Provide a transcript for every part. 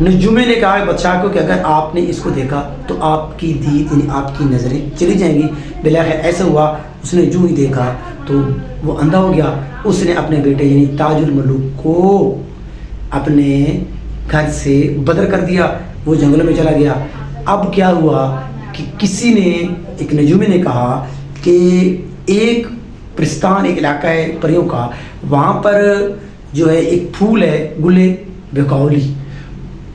نجومے نے کہا بادشاہ کو کہ اگر آپ نے اس کو دیکھا تو آپ کی دید یعنی آپ کی نظریں چلی جائیں گی. بالآخر ایسا ہوا. اس نے جو ہی دیکھا تو وہ اندھا ہو گیا. اس نے اپنے بیٹے یعنی تاج الملوک کو اپنے گھر سے بدر کر دیا. وہ جنگلوں میں چلا گیا. اب کیا ہوا کہ کسی نے ایک نجومی نے کہا کہ ایک پرستان ایک علاقہ ہے پریوں کا, وہاں پر جو ہے ایک پھول ہے گلے بقولی,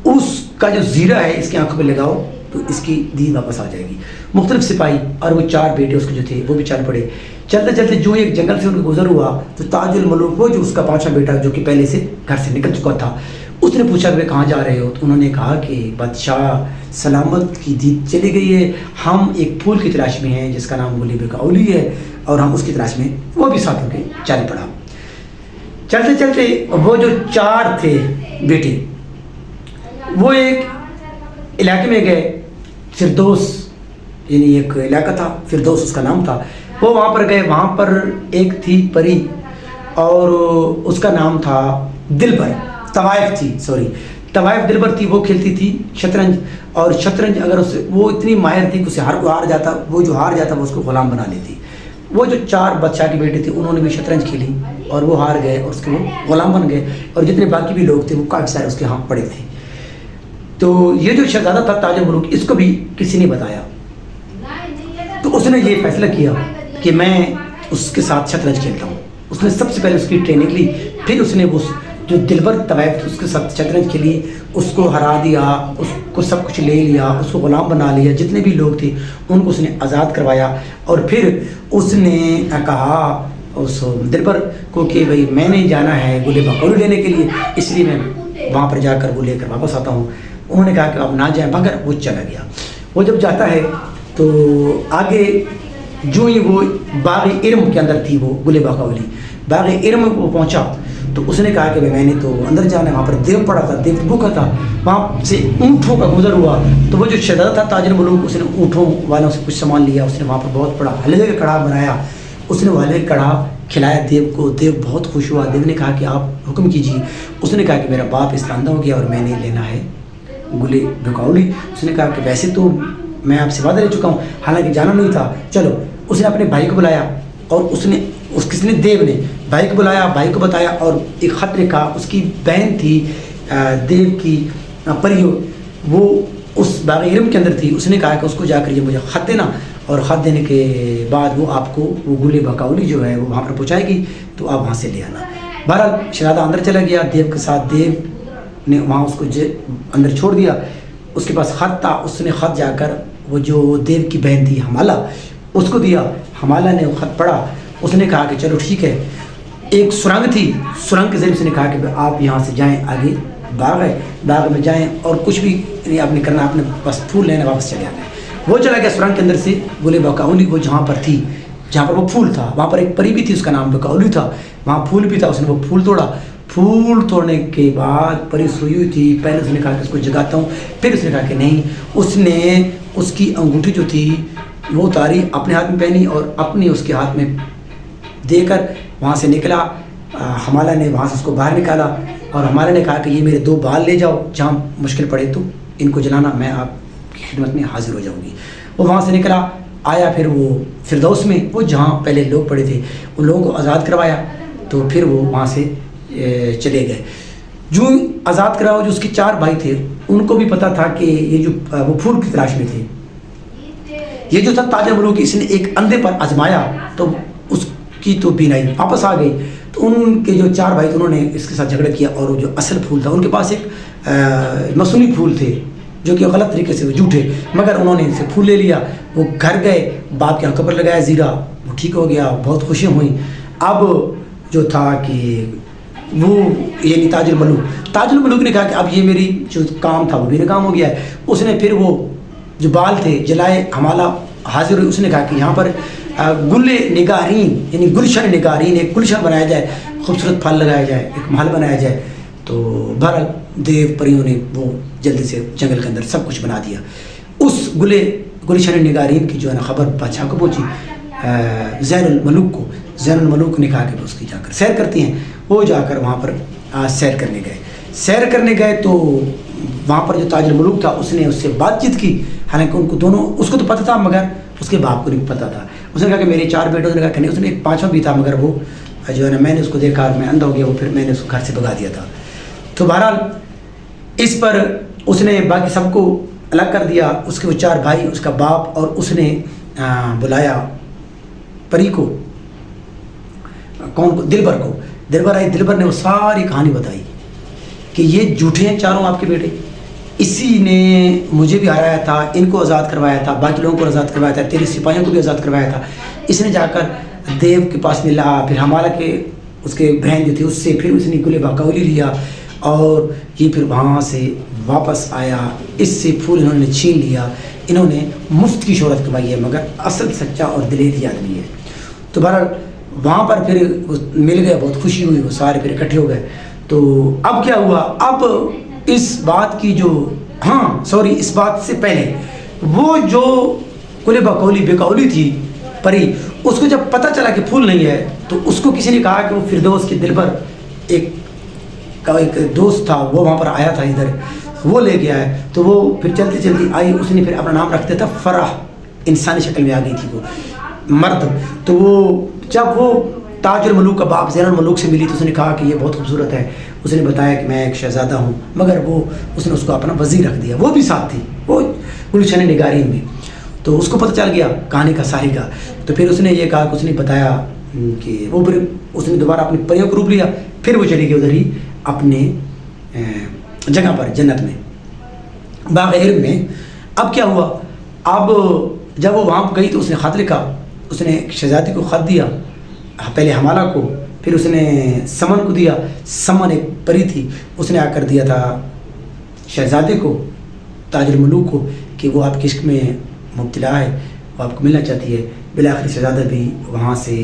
اس کا جو زیرہ ہے اس کی آنکھوں پہ لگاؤ تو اس کی دید واپس آ جائے گی. مختلف سپاہی اور وہ 4 بیٹے اس کے جو تھے وہ بھی چل پڑے. چلتے چلتے جو ایک جنگل سے ان کو گزر ہوا تو تاج الملوک وہ جو اس کا 5واں بیٹا جو کہ پہلے سے گھر سے نکل چکا تھا, اس نے پوچھا کہ کہاں جا رہے ہو؟ تو انہوں نے کہا کہ بادشاہ سلامت کی دید چلی گئی ہے, ہم ایک پھول کی تلاش میں ہیں جس کا نام گلے بقولی ہے اور ہم اس کی تلاش میں. وہ بھی ساتھ ہو کے چل پڑا. چلتے چلتے وہ جو 4 تھے بیٹے وہ ایک علاقے میں گئے, فردوس یعنی ایک علاقہ تھا فردوس اس کا نام تھا. وہ وہاں پر گئے. وہاں پر ایک تھی پری اور اس کا نام تھا دلبر, طوائف تھی طوائف دلبر تھی. وہ کھیلتی تھی شطرنج, اور شطرنج اگر وہ اتنی ماہر تھی کہ اسے ہار جاتا, وہ جو ہار جاتا وہ اس کو غلام بنا لیتی. وہ جو 4 بادشاہ کے بیٹے تھے انہوں نے بھی شطرنج کھیلی اور وہ ہار گئے اور اس کے وہ غلام بن گئے, اور جتنے باقی بھی لوگ تھے وہ کافی سارے اس کے ہاں پڑے تھے. تو یہ جو شہزادہ تھا تاج الملوک, اس کو بھی کسی نے بتایا. تو اس نے یہ فیصلہ کیا کہ میں اس کے ساتھ شطرنج کھیلتا ہوں. اس نے سب سے پہلے اس کی ٹریننگ لی, پھر اس نے وہ جو دلبر طوائف تھی اس کے ساتھ شطرنج کھیلی, اس کو ہرا دیا, اس کو سب کچھ لے لیا, اس کو غلام بنا لیا. جتنے بھی لوگ تھے ان کو اس نے آزاد کروایا, اور پھر اس نے کہا اس دلبر کو کہ بھائی میں نے جانا ہے گلے بقولی لینے کے لیے, اس لیے میں وہاں پر جا کر وہ لے کر واپس آتا ہوں. انہوں نے کہا کہ آپ نہ جائیں, مگر وہ چلا گیا. وہ جب جاتا ہے تو آگے جو ہی وہ باغ ارم کے اندر تھی وہ گلے بقولی, باغ ارم وہ پہنچا تو اس نے کہا کہ میں نے تو اندر جانا ہے. وہاں پر دیو پڑا تھا, دیو بھوکا تھا. وہاں سے اونٹوں کا گزر ہوا تو وہ جو شہزادہ تھا تاج الملوک, اس نے اونٹوں والوں سے کچھ سامان لیا. اس نے وہاں پر بہت بڑا حلوے کا کڑھا بنایا. اس نے وہ حلوے کا کڑھا کھلایا دیو کو. دیو بہت خوش ہوا. دیو نے کہا کہ آپ حکم کیجیے. اس نے کہا کہ میرا باپ اس طرح اندھا ہو گیا اور میں نے لینا ہے گلے بقولی. اس نے کہا کہ ویسے تو میں آپ سے وعدہ لے چکا ہوں, حالانکہ جانا نہیں تھا. چلو. اس نے اپنے بھائی کو بلایا اور کس نے دیو نے بھائی کو بلایا, بھائی کو بتایا اور ایک خط لکھا. اس کی بہن تھی دیو کی پریو, وہ اس باغ ارم کے اندر تھی. اس نے کہا کہ اس کو جا کر یہ مجھے خط دینا, اور خط دینے کے بعد وہ آپ کو وہ گلے بقولی جو ہے وہ وہاں پر پہنچائے گی تو آپ وہاں سے لے آنا. بہرحال شہزادہ اندر چلا گیا دیو کے ساتھ. دیو نے وہاں اس کو اندر چھوڑ دیا. اس کے پاس خط تھا. اس نے خط جا کر وہ جو دیو کی بہن تھی حمالہ اس کو دیا. حمالہ نے وہ خط پڑھا. اس نے کہا کہ چلو ٹھیک ہے. ایک سرنگ تھی, سرنگ کے ذریعے اس نے کہا کہ آپ یہاں سے جائیں, آگے باغ ہے, باغ میں جائیں اور کچھ بھی آپ نے کرنا, آپ نے بس پھول لینا واپس چلے آنا ہے. وہ چلا گیا سرنگ کے اندر سے گلے بقولی وہ جہاں پر تھی, جہاں پر وہ پھول تھا. وہاں پر ایک پری بھی تھی, اس کا نام بقولی تھا. وہاں پھول بھی تھا. اس نے وہ پھول توڑا. پھول توڑنے کے بعد پری سوئی ہوئی تھی. پہلے اس نے کہا کہ اس کو جگاتا ہوں, پھر اس نے کہا کہ نہیں. اس نے اس کی انگوٹھی جو تھی وہ اتاری, اپنے ہاتھ میں پہنی اور اپنی اس کے ہاتھ میں دے کر وہاں سے نکلا. حمالہ نے وہاں سے اس کو باہر نکالا اور حمالہ نے کہا کہ یہ میرے 2 بال لے جاؤ, جہاں مشکل پڑے تو ان کو جلانا, میں آپ کی خدمت میں حاضر ہو جاؤں گی. وہ وہاں سے نکلا, آیا پھر وہ فردوس میں, وہ جہاں پہلے لوگ پڑے تھے ان لوگوں کو آزاد کروایا. تو پھر وہ وہاں سے چلے گئے. جو آزاد کرا ہوا جو اس کے 4 بھائی تھے ان کو بھی پتہ تھا کہ یہ جو وہ پھول کی تلاش میں تھے. یہ جو تھا تاج الملوک, اس نے ایک اندھے پر آزمایا تو اس کی تو بینائی واپس آ گئی. تو ان کے جو 4 بھائی تھے انہوں نے اس کے ساتھ جھگڑا کیا, اور وہ جو اصل پھول تھا ان کے پاس ایک مصنوعی پھول تھے جو کہ غلط طریقے سے جھوٹے, مگر انہوں نے ان سے پھول لے لیا. وہ گھر گئے, باپ کے آنکھوں پر لگایا زیرہ, وہ ٹھیک ہو گیا, بہت خوشیاں ہوئیں. اب جو تھا کہ وہ یعنی تاج الملوک نے کہا کہ اب یہ میری جو کام تھا وہ بھی ناکام ہو گیا ہے. اس نے پھر وہ جو بال تھے جلائے. حمالہ حاضر ہوئی. اس نے کہا کہ یہاں پر گلے نگارین یعنی گلشن نگارین, ایک گلشن بنایا جائے, خوبصورت پھل لگایا جائے, ایک محل بنایا جائے. تو بہرحال دیو پریوں نے وہ جلدی سے جنگل کے اندر سب کچھ بنا دیا. اس گلشن نگارین کی جو ہے نا خبر بادشاہ کو پہنچی, زین الملوک کو. زین الملوک نے کہا کہ اس کی جا کر سیر کرتی ہیں. وہ جا کر وہاں پر سیر کرنے گئے تو وہاں پر جو تاج الملوک تھا اس نے اس سے بات چیت کی، حالانکہ ان کو دونوں، اس کو تو پتہ تھا مگر اس کے باپ کو نہیں پتہ تھا. اس نے کہا کہ میرے 4 بیٹے، اس نے کہا کہ نہیں، اس نے ایک 5واں بھی تھا مگر وہ جو ہے نا میں نے اس کو دیکھا اور میں اندھا ہو گیا، وہ پھر میں نے اس کو گھر سے بھگا دیا تھا. تو بہرحال اس پر اس نے باقی سب کو الگ کر دیا، اس کے وہ 4 بھائی، اس کا باپ، اور اس نے بلایا پری کو، کون کو، دلبر کو. دلبر آئی، دلبر نے وہ ساری کہانی بتائی کہ یہ جھوٹے ہیں چاروں آپ کے بیٹے، اسی نے مجھے بھی ہرایا تھا، ان کو آزاد کروایا تھا، باقی لوگوں کو آزاد کروایا تھا، تیرے سپاہیوں کو بھی آزاد کروایا تھا. اس نے جا کر دیو کے پاس ملا، پھر ہمارا کے اس کے بہن جو تھی اس سے، پھر اس نے گلے بکولی لیا، اور یہ پھر وہاں سے واپس آیا. اس سے پھول انہوں نے چھین لیا. انہوں نے مفت کی شہرت کمائی ہے مگر اصل سچا اور دلیری آدمی ہے. تو بہرحال وہاں پر پھر مل گئے، بہت خوشی ہوئی، وہ سارے پھر اکٹھے ہو گئے. تو اب کیا ہوا، اب اس بات کی جو اس بات سے پہلے وہ جو کلے بکولی تھی پری، اس کو جب پتہ چلا کہ پھول نہیں ہے تو اس کو کسی نے کہا کہ وہ فردوس کے دلبر ایک دوست تھا، وہ وہاں پر آیا تھا ادھر، وہ لے گیا ہے. تو وہ پھر چلتی چلتی آئی، اس نے پھر اپنا نام رکھ دیا تھا فرح، انسانی شکل میں آ گئی تھی وہ مرد. تو وہ جب وہ تاج الملوک کا باپ زین الملوک سے ملی تو اس نے کہا کہ یہ بہت خوبصورت ہے. اس نے بتایا کہ میں ایک شہزادہ ہوں، مگر اس نے اس کو اپنا وزیر رکھ دیا، وہ بھی ساتھ تھی، وہ گلشن نگارین میں. تو اس کو پتہ چل گیا کہانی کا ساری کا. تو پھر اس نے یہ کہا کہ اس نے بتایا کہ وہ پھر اس نے دوبارہ اپنی پریوں کو روپ لیا، پھر وہ چلی گئی ادھر ہی اپنے جگہ پر جنت میں، باغ علم میں. اب کیا ہوا، اب جب وہ وہاں گئی تو اس نے خط لکھا، اس نے شہزادی کو خط دیا، پہلے حمالہ کو، پھر اس نے سمن کو دیا. سمن ایک پری تھی، اس نے آ کر دیا تھا شہزادے کو، تاج الملوک کو، کہ وہ آپ کے عشق میں مبتلا ہے، وہ آپ کو ملنا چاہتی ہے. بالآخر شہزادہ بھی وہاں سے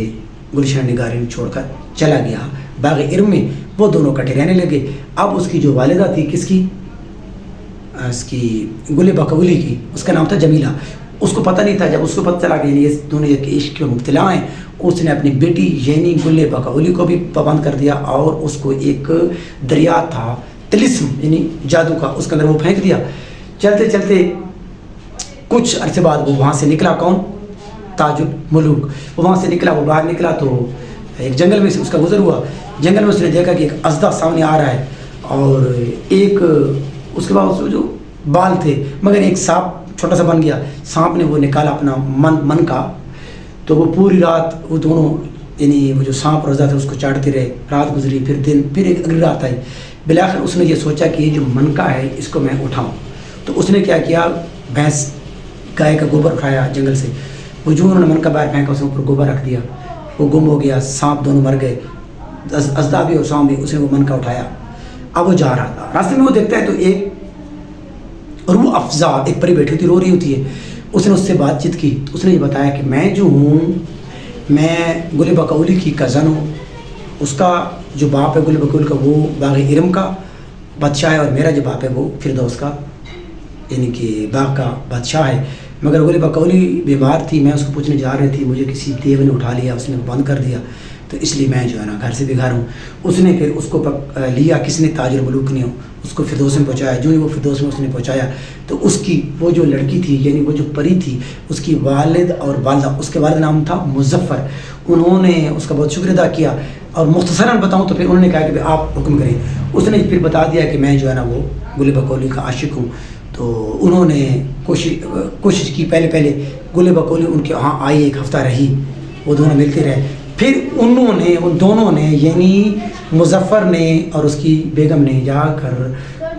گلشن نگارین چھوڑ کر چلا گیا باغ ارم میں. وہ دونوں اکٹھے رہنے لگے. اب اس کی جو والدہ تھی، کس کی، اس کی گل بکولی کی، اس کا نام تھا جمیلہ. اس کو پتہ نہیں تھا، جب اس کو پتہ چلا کہ یہ دونوں عشق میں مبتلا ہیں، اس نے اپنی بیٹی یعنی گل بکولی کو بھی پابند کر دیا، اور اس کو ایک دریا تھا تلسم یعنی جادو کا، اس کے اندر وہ پھینک دیا. چلتے چلتے کچھ عرصے بعد وہ وہاں سے نکلا، کون، تاج الملوک. وہ وہاں سے نکلا، وہ باہر نکلا تو ایک جنگل میں سے اس کا گزر ہوا. جنگل میں اس نے دیکھا کہ ایک اژدہا سامنے آ رہا ہے، اور ایک اس کے بعد اس جو بال تھے، مگر ایک سانپ چھوٹا سا بن گیا. سانپ نے وہ نکالا اپنا من کا. تو وہ پوری رات وہ دونوں یعنی وہ جو سانپ اور اژدہا تھے اس کو چاٹتے رہے. رات گزری، پھر دن، پھر ایک اگلی رات آئی. بالآخر اس نے یہ سوچا کہ یہ جو من کا ہے اس کو میں اٹھاؤں. تو اس نے کیا کیا، بھینس گائے کا گوبر اٹھایا جنگل سے. وہ جو انہوں نے من کا باہر پھینکا، اس نے اوپر گوبر رکھ دیا. وہ گم ہو گیا، سانپ دونوں مر گئے، اژدہا بھی اور سانپ بھی. اس نے وہ من کا اٹھایا. اب وہ جا رہا تھا، راستے میں وہ دیکھتا ہے تو ایک روح افزا ایک پری بیٹھی ہوتی، رو رہی ہوتی ہے. اس نے اس سے بات چیت کی تو اس نے یہ بتایا کہ میں جو ہوں، میں گل بکولی کی کزن ہوں. اس کا جو باپ ہے گل بکولی کا، وہ باغ ارم کا بادشاہ ہے، اور میرا جو باپ ہے وہ فردوس کا یعنی کہ باغ کا بادشاہ ہے. مگر گل بکولی بیمار تھی، میں اس کو پوچھنے جا رہی تھی، مجھے کسی دیو نے اٹھا لیا، اس نے بند کر دیا، تو اس لیے میں جو ہے نا گھر سے بے گھر ہوں. اس نے پھر اس کو لیا، کس نے، تاج الملوک نے، اس کو فردوس میں پہنچایا. جو ہی وہ فردوس میں اس نے پہنچایا تو اس کی وہ جو لڑکی تھی یعنی وہ جو پری تھی، اس کی والد اور والدہ، اس کے والد نام تھا مظفر، انہوں نے اس کا بہت شکر ادا کیا. اور مختصراً بتاؤں تو پھر انہوں نے کہا کہ آپ حکم کریں. اس نے پھر بتا دیا کہ میں جو ہے نا وہ گل بکولی کا عاشق ہوں. تو انہوں نے کوشش کی، پہلے گل بکولی ان کے وہاں آئی، ایک ہفتہ رہی، وہ دونوں ملتے رہے. پھر ان دونوں نے یعنی مظفر نے اور اس کی بیگم نے جا کر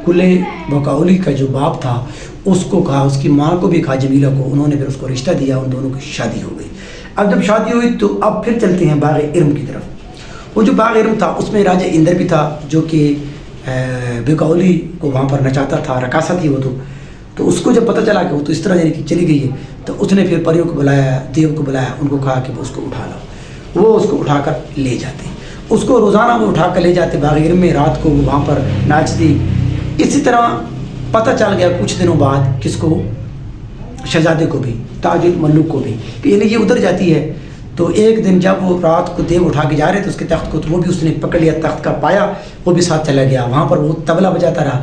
گل بکولی کا جو باپ تھا اس کو کہا، اس کی ماں کو بھی کہا، جمیلہ کو. انہوں نے پھر اس کو رشتہ دیا، ان دونوں کی شادی ہو گئی. اب جب شادی ہوئی تو اب پھر چلتے ہیں باغ ارم کی طرف. وہ جو باغ ارم تھا اس میں راجہ اندر بھی تھا، جو کہ بکولی کو وہاں پر نچاتا تھا، رقاصہ تھی وہ. تو اس کو جب پتہ چلا کہ وہ تو اس طرح یعنی کہ چلی گئی ہے، تو اس نے پھر پریوں کو بلایا، دیو کو بلایا، ان کو کہا کہ وہ اس کو اٹھا لاؤ. وہ اس کو اٹھا کر لے جاتے، اس کو روزانہ وہ اٹھا کر لے جاتے باغ ارم میں. رات کو وہ وہاں پر ناچتی. اسی طرح پتہ چل گیا کچھ دنوں بعد، کس کو، شہزادے کو بھی، تاج الملوک کو بھی، کہ یعنی یہ ادھر جاتی ہے. تو ایک دن جب وہ رات کو دیو اٹھا کے جا رہے تھے اس کے تخت کو، تو وہ بھی اس نے پکڑ لیا، تخت کا پایا وہ بھی ساتھ چلا گیا. وہاں پر وہ طبلہ بجاتا رہا.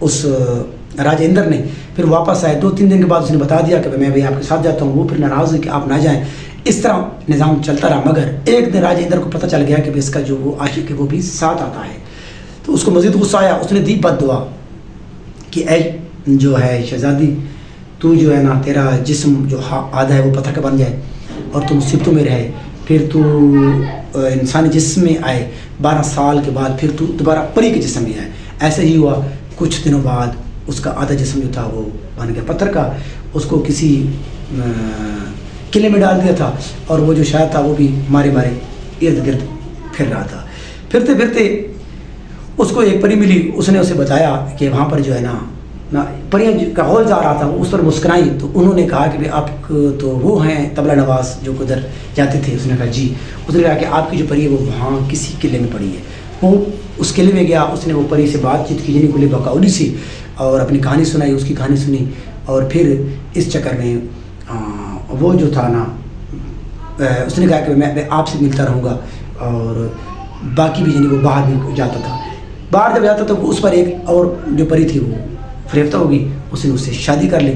اس راجندر نے. پھر واپس آئے 2-3 دن کے بعد اس نے بتا دیا کہ میں بھی آپ کے ساتھ جاتا ہوں. وہ پھر ناراض ہوئی کہ آپ نہ جائیں. اس طرح نظام چلتا رہا. مگر ایک دن راجندر کو پتہ چل گیا کہ اس کا جو وہ عاشق ہے وہ بھی ساتھ آتا ہے. تو اس کو مزید غصہ آیا. اس نے دی بد دعا کہ اے جو ہے شہزادی تو جو ہے نا تیرا جسم جو آدھا ہے وہ پتھر کا بن جائے اور تو مصیبتوں میں رہے. پھر تو انسانی جسم میں آئے 12 سال کے بعد پھر تو دوبارہ پری کے جسم میں آئے. ایسے ہی ہوا. کچھ دنوں بعد اس کا آدھا جسم جو تھا وہ بن گیا پتھر کا. اس کو کسی قلعے میں ڈال دیا تھا اور وہ جو شاید تھا وہ بھی مارے ارد گرد پھر رہا تھا. پھرتے پھرتے اس کو ایک پری ملی. اس نے اسے بتایا کہ وہاں پر جو ہے نا پریاں کا ہول جا رہا تھا. اس پر مسکرائی تو انہوں نے کہا کہ آپ تو وہ ہیں طبلہ نواز جو ادھر جاتے تھے. اس نے کہا جی. اس نے کہا کہ آپ کی جو پری ہے وہ وہاں کسی قلعے میں پڑی ہے. وہ اس قلعے میں گیا. اس نے وہ پری سے بات چیت کی یعنی گل بقولی سے اور اپنی کہانی سنائی. اس کی کہانی سنی اور پھر اس چکر میں وہ جو تھا نا اس نے کہا کہ میں آپ سے ملتا رہوں گا. اور باقی بھی یعنی وہ باہر بھی جاتا تھا. باہر جب جاتا تو اس پر ایک اور جو پری تھی وہ فریفتہ ہوگی. اس نے اس سے شادی کر لی.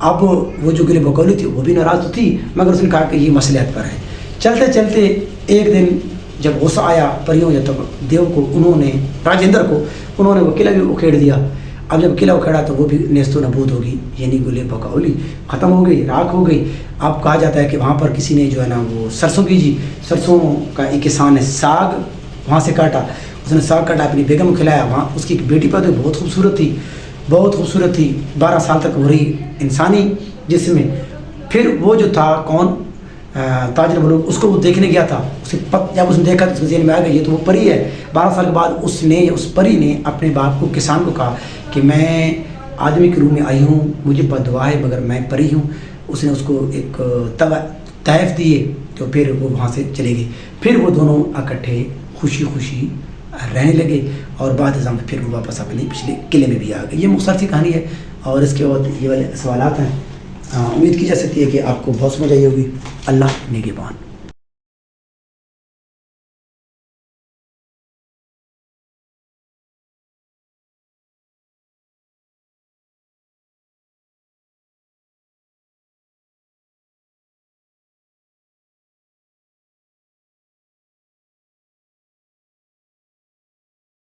اب وہ جو گل بقولی تھی وہ بھی ناراض تو تھی مگر اس نے کہا کہ یہ مصلحت پر ہے. چلتے چلتے ایک دن جب غصہ آیا پریوں یا تب دیو کو انہوں نے راجندر کو انہوں نے وہ قلعہ بھی اکھیڑ دیا. اب جب قلعہ اکھیڑا تو وہ بھی نیست و نبود ہوگی یعنی گل بقولی ختم ہو گئی راکھ ہو گئی. اب کہا جاتا ہے کہ وہاں پر کسی نے جو ہے نا وہ سرسوں کی سرسوں کا ایک کسان نے ساگ وہاں سے کاٹا. اس نے ساگ کاٹا اپنی بیگم کو کھلایا. وہاں اس کی ایک بیٹی پر تو بہت خوبصورت تھی 12 سال تک ہو رہی انسانی جسم میں. پھر وہ جو تھا کون تاج الملوک اس کو وہ دیکھنے گیا تھا. جب اس نے دیکھا تو اس کے ذہن میں آ گیا یہ تو وہ پری ہے. 12 سال کے بعد اس پری نے اپنے باپ کو کسان کو کہا کہ میں آدمی کے روح میں آئی ہوں مجھے بد دعا ہے مگر میں پری ہوں. اس نے اس کو ایک تحائف دیے تو پھر وہ وہاں سے چلے گئے. پھر وہ دونوں اکٹھے خوشی خوشی رہنے لگے اور بعد ازاں پھر وہ واپس اپنے پچھلے قلعے میں بھی آ گئے. یہ مختصر سی کہانی ہے اور اس کے بعد یہ والے سوالات ہیں. امید کی جا سکتی ہے کہ آپ کو بہت سمجھ آئی ہوگی. اللہ نگہبان.